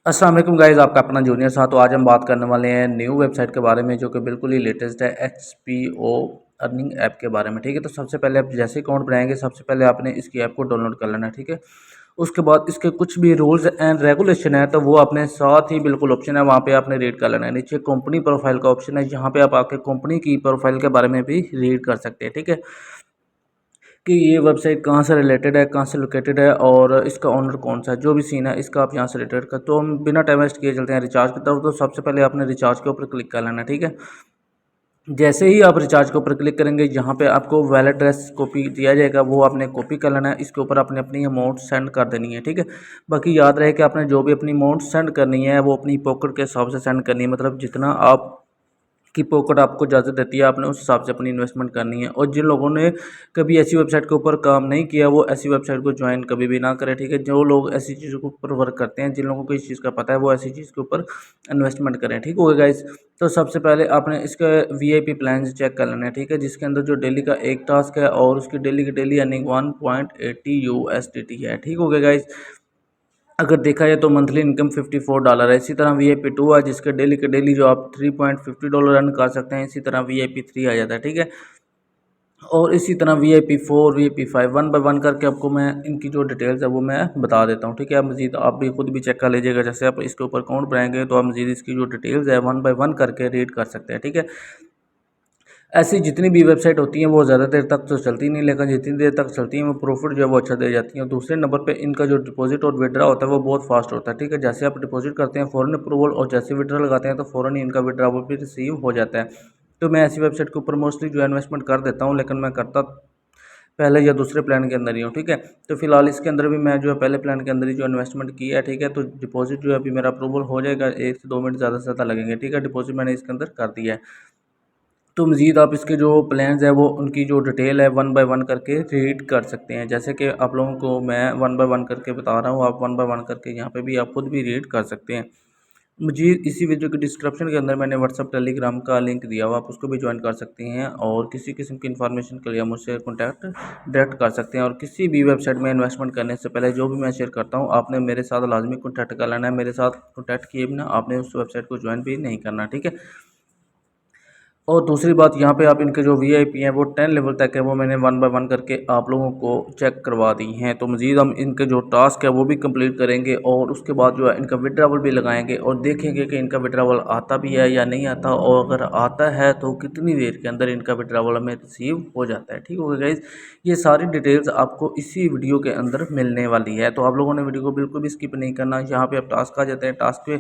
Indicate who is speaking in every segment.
Speaker 1: अस्सलाम वालेकुम गाइस, आपका अपना जूनियर साथ। तो आज हम बात करने वाले हैं न्यू वेबसाइट के बारे में जो कि बिल्कुल ही लेटेस्ट है, एक्सपीओ अर्निंग ऐप के बारे में। ठीक है, तो सबसे पहले आप जैसे अकाउंट बनाएंगे सबसे पहले आपने इसकी ऐप को डाउनलोड कर लेना है। ठीक है, उसके बाद इसके कुछ भी रूल्स एंड रेगुलेशन है तो वो अपने साथ ही बिल्कुल ऑप्शन है, वहाँ पे आपने रीड कर लेना है। नीचे कंपनी प्रोफाइल का ऑप्शन है, जहाँ पे आप आके कंपनी की प्रोफाइल के बारे में भी रीड कर सकते हैं। ठीक है, कि ये वेबसाइट कहाँ से रिलेटेड है, कहाँ से लोकेटेड है और इसका ओनर कौन सा है, जो भी सीन है इसका आप यहाँ से रिलेटेड कर। तो हम बिना टाइम वेस्ट किए चलते हैं रिचार्ज की तरफ। तो सबसे पहले आपने रिचार्ज के ऊपर क्लिक कर लेना। ठीक है, जैसे ही आप रिचार्ज के ऊपर क्लिक करेंगे यहाँ पे आपको वैलेट एड्रेस कॉपी दिया जाएगा, वो आपने कॉपी कर लेना है। इसके ऊपर आपने अपनी अमाउंट सेंड कर देनी है। ठीक है, बाकी याद रहे कि आपने जो भी अपनी अमाउंट सेंड करनी है वो अपनी पॉकेट के हिसाब से सेंड करनी है, मतलब जितना आप की पॉकेट आपको इजाज़त देती है आपने उस हिसाब से अपनी इन्वेस्टमेंट करनी है। और जिन लोगों ने कभी ऐसी वेबसाइट के ऊपर काम नहीं किया वो ऐसी वेबसाइट को ज्वाइन कभी भी ना करें। ठीक है, जो लोग ऐसी चीज़ों के ऊपर वर्क करते हैं, जिन लोगों को इस चीज़ का पता है, वो ऐसी चीज़ के ऊपर इन्वेस्टमेंट करें। ठीक हो गया गाइस। तो सबसे पहले आपने इसका वीआईपी प्लान चेक कर लेना है। ठीक है, जिसके अंदर जो डेली का एक टास्क है और उसकी डेली की डेली अर्निंग 1.80 USDT है। ठीक हो गया गाइस। अगर देखा जाए तो मंथली इनकम $54 है। इसी तरह VIP 2 है, जिसके डेली के डेली जो आप $3.50 अर्न कर सकते हैं। इसी तरह VIP 3 आ जाता है। ठीक है, और इसी तरह VIP 4 VIP 5 one by one करके आपको मैं इनकी जो डिटेल्स है वो मैं बता देता हूँ। ठीक है, मजीद आप भी खुद भी चेक कर लीजिएगा। जैसे आप इसके ऊपर अकाउंट बनाएंगे तो आप मजीद इसकी जो डिटेल्स है वन बाय वन करके रीड कर सकते हैं। ठीक है, ऐसी जितनी भी वेबसाइट होती हैं वो ज़्यादा देर तक तो चलती नहीं, लेकिन जितनी देर तक चलती हैं वो प्रॉफिट जो है वो अच्छा दे जाती हैं। और दूसरे नंबर पे इनका जो डिपॉजिट और विड्रा होता है वो बहुत फास्ट होता है। ठीक है, जैसे आप डिपॉजिट करते हैं फ़ौरन अप्रूवल, और जैसे विड्रा लगाते हैं तो फ़ौरन ही इनका विड्रावल भी रिसीव हो जाता है। तो मैं ऐसी वेबसाइट के ऊपर मोस्टली जो है इन्वेस्टमेंट कर देता हूँ, लेकिन मैं करता पहले या दूसरे प्लान के अंदर ही हूँ। ठीक है, तो फिलहाल इसके अंदर भी मैं जो है पहले प्लान के अंदर ही जो इन्वेस्टमेंट किया है। ठीक है, तो डिपॉजिट जो है अभी मेरा अप्रूवल हो जाएगा, 1 से 2 मिनट ज़्यादा से ज़्यादा लगेंगे। ठीक है, डिपॉजिट मैंने इसके अंदर कर दिया है। तो मज़ीद आप इसके जो प्लान्स हैं वो उनकी जो डिटेल है वन बाय वन करके रीड कर सकते हैं। जैसे कि आप लोगों को मैं वन बाय वन करके बता रहा हूँ, आप वन बाय वन करके यहाँ पे भी आप खुद भी रीड कर सकते हैं। मज़ीद इसी वीडियो के डिस्क्रिप्शन के अंदर मैंने व्हाट्सअप टेलीग्राम का लिंक दिया हुआ, आप उसको भी ज्वाइन कर सकते हैं और किसी किस्म की इन्फॉर्मेशन के लिए मुझसे कॉन्टैक्ट डायरेक्ट कर सकते हैं। और किसी भी वेबसाइट में इन्वेस्टमेंट करने से पहले जो भी मैं शेयर करता हूँ आपने मेरे साथ लाजमी कॉन्टैक्ट कर लेना है। मेरे साथ कॉन्टैक्ट किए बिना आपने उस वेबसाइट को ज्वाइन भी नहीं करना। ठीक है, और दूसरी बात यहाँ पे आप इनके जो VIP हैं वो 10 लेवल तक है, वो मैंने वन बाय वन करके आप लोगों को चेक करवा दी हैं। तो मज़ीद हम इनके जो टास्क है वो भी कंप्लीट करेंगे और उसके बाद जो है इनका विड्रावल भी लगाएंगे और देखेंगे कि इनका विड्रावल आता भी है या नहीं आता, और अगर आता है तो कितनी देर के अंदर इनका विड्रावल हमें रिसीव हो जाता है। ठीक हो गया गाइज़, ये सारी डिटेल्स आपको इसी वीडियो के अंदर मिलने वाली है, तो आप लोगों ने वीडियो को बिल्कुल भी स्किप नहीं करना। यहाँ पर आप टास्क आ जाते हैं, टास्क पे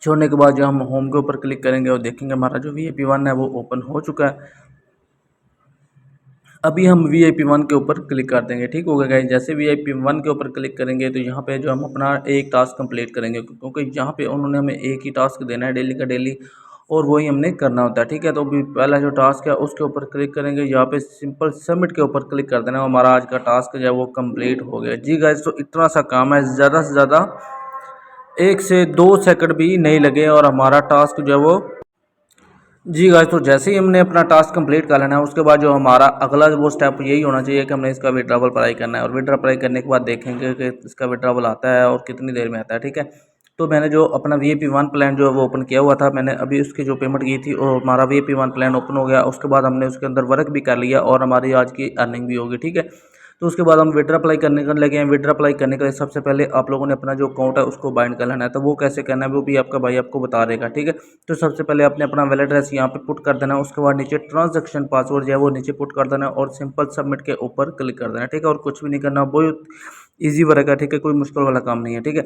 Speaker 1: छोड़ने के बाद जो हम होम के ऊपर क्लिक करेंगे और देखेंगे हमारा जो VIP 1 है वो ओपन हो चुका है। अभी हम VIP 1 के ऊपर क्लिक कर देंगे। ठीक हो गया गाइस, जैसे VIP 1 के ऊपर क्लिक करेंगे तो यहाँ पे जो हम अपना एक टास्क कंप्लीट करेंगे, क्योंकि यहाँ पे उन्होंने हमें एक ही टास्क देना है डेली का डेली, और वही हमने करना होता है। ठीक है, तो अभी पहला जो टास्क है उसके ऊपर क्लिक करेंगे, यहाँ पे सिंपल सबमिट के ऊपर क्लिक कर देना, हमारा आज का टास्क जो है वो कंप्लीट हो गया। जी गाइस, तो इतना सा काम है, ज़्यादा से ज़्यादा 1 से 2 सेकंड भी नहीं लगे और हमारा टास्क जो है वो। जी गाइस, तो जैसे ही हमने अपना टास्क कंप्लीट कर लेना है उसके बाद जो हमारा अगला वो स्टेप यही होना चाहिए कि हमने इसका विड्रावल अप्लाई करना है, और विड्रा अप्लाई करने के बाद देखेंगे कि इसका विड्रावल आता है और कितनी देर में आता है। ठीक है, तो मैंने जो अपना VIP 1 प्लान जो है वो ओपन किया हुआ था, मैंने अभी उसकी जो पेमेंट की थी और हमारा VIP 1 प्लान ओपन हो गया। उसके बाद हमने उसके अंदर वर्क भी कर लिया और हमारी आज की अर्निंग भी होगी। ठीक है, तो उसके बाद हम विड्रा अप्लाई करने का लगे हैं। विड्रा अप्लाई करने के लिए सबसे पहले आप लोगों ने अपना जो अकाउंट है उसको बाइंड कर लेना है, तो वो कैसे करना है वो भी आपका भाई आपको बता देगा। ठीक है, तो सबसे पहले आपने अपना वैलेट एड्रेस यहाँ पे पुट कर देना है, उसके बाद नीचे ट्रांजैक्शन पासवर्ड जो है वो नीचे पुट कर देना है और सिंपल सबमिट के ऊपर क्लिक कर देना है। ठीक है, और कुछ भी नहीं करना, बहुत ईजी वर्क है। ठीक है, कोई मुश्किल वाला काम नहीं है। ठीक है,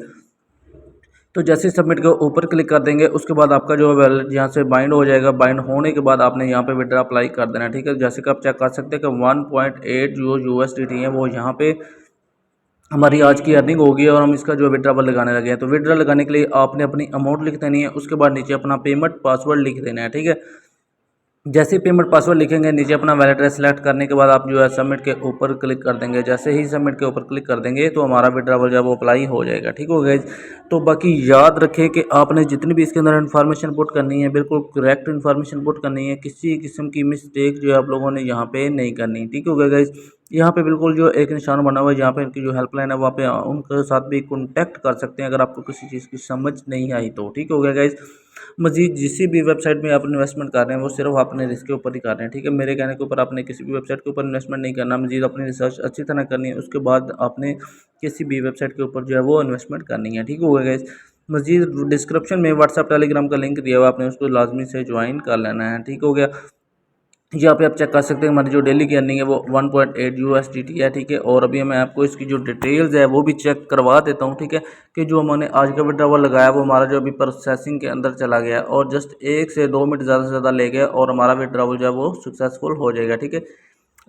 Speaker 1: तो जैसे सबमिट के ऊपर क्लिक कर देंगे उसके बाद आपका जो वैलेट यहाँ से बाइंड हो जाएगा। बाइंड होने के बाद आपने यहाँ पे विड्रा अप्लाई कर देना है। ठीक है, जैसे कि आप चेक कर सकते हैं कि 1.80 USDT है वो यहाँ पे हमारी आज की अर्निंग होगी और हम इसका जो विड्रावल लगाने लगे हैं। तो विड्रा लगाने के लिए आपने अपनी अमाउंट लिख देनी है, उसके बाद नीचे अपना पेमेंट पासवर्ड लिख देना है। ठीक है, जैसे ही पेमेंट पासवर्ड लिखेंगे नीचे अपना वैलेट एड्रेस सेलेक्ट करने के बाद आप जो है सबमिट के ऊपर क्लिक कर देंगे। जैसे ही सबमिट के ऊपर क्लिक कर देंगे तो हमारा विड्रॉवल जो है वो अप्लाई हो जाएगा। ठीक हो गया। तो बाकी याद रखें कि आपने जितनी भी इसके अंदर इन्फॉर्मेशन पुट करनी है बिल्कुल करेक्ट इन्फॉर्मेशन पुट करनी है, किसी किस्म की मिस्टेक जो है आप लोगों ने यहाँ पे नहीं करनी। ठीक हो गया गाइज। यहाँ पे बिल्कुल जो एक निशान बना हुआ है जहाँ पे इनकी जो हेल्पलाइन है वहाँ पे उनके साथ भी कॉन्टैक्ट कर सकते हैं अगर आपको किसी चीज़ की समझ नहीं आई तो। ठीक हो गया गाइज। मजीद जिस भी वेबसाइट में आप इन्वेस्टमेंट कर रहे हैं वो सिर्फ अपने रिस्क के ऊपर ही कर रहे हैं। ठीक है, मेरे कहने के ऊपर आपने किसी भी वेबसाइट के ऊपर इन्वेस्टमेंट नहीं करना। मजीद अपनी रिसर्च अच्छी तरह करनी है, उसके बाद आपने किसी भी वेबसाइट के ऊपर जो है वो इन्वेस्टमेंट करनी है। ठीक हो गया गाइस। मजीद डिस्क्रिप्शन में व्हाट्सअप टेलीग्राम का लिंक दिया हुआ, आपने उसको लाजमी से ज्वाइन कर लेना है। ठीक हो गया। यहाँ पे आप चेक कर सकते हैं हमारी जो डेली की अर्निंग है वो 1.8 USDT है। ठीक है, और अभी मैं आपको इसकी जो डिटेल्स है वो भी चेक करवा देता हूँ। ठीक है, कि जो हमने आज का विड्रॉवल लगाया वो हमारा जो अभी प्रोसेसिंग के अंदर चला गया और जस्ट 1 से 2 मिनट ज़्यादा से ज़्यादा ले गया और हमारा विड्रॉवल जो है वो सक्सेसफुल हो जाएगा। ठीक है,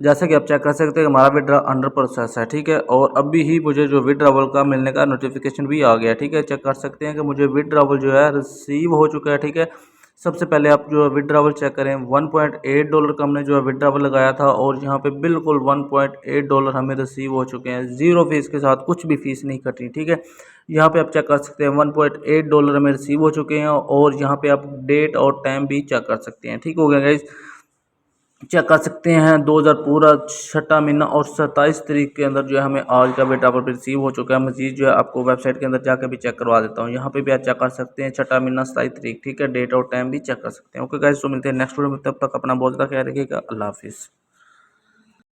Speaker 1: जैसा कि आप चेक कर सकते हैं हमारा विड्रॉ अंडर प्रोसेस है। ठीक है, और अभी ही मुझे जो विड्रॉवल का मिलने का नोटिफिकेशन भी आ गया। ठीक है, चेक कर सकते हैं कि मुझे विड्रॉवल जो है रिसीव हो चुका है। ठीक है, सबसे पहले आप जो है विड्रॉवल चेक करें। $1.8 का हमने जो है विड्रॉवल लगाया था और यहाँ पे बिल्कुल $1.8 हमें रिसीव हो चुके हैं, ज़ीरो फीस के साथ, कुछ भी फीस नहीं कटी। ठीक है, यहाँ पे आप चेक कर सकते हैं $1.8 हमें रिसीव हो चुके हैं और यहाँ पे आप डेट और टाइम भी चेक कर सकते हैं। ठीक हो गया गाइज। चेक कर सकते हैं 2000 पूरा छठा महीना और 27 तारीख के अंदर जो है हमें आज का विड्रॉवल रिसीव हो चुका है। मजीद जो है आपको वेबसाइट के अंदर जाकर भी चेक करवा देता हूँ। यहाँ पे भी आप चेक कर सकते हैं छठा महीना 27 तारीख। ठीक है, डेट और टाइम भी चेक कर सकते हैं। ओके गाइस, तो मिलते हैं नेक्स्ट वीडियो में, तब तक अपना बहुत ज़्यादा ख्याल रखिएगा। अल्लाह हाफिज़।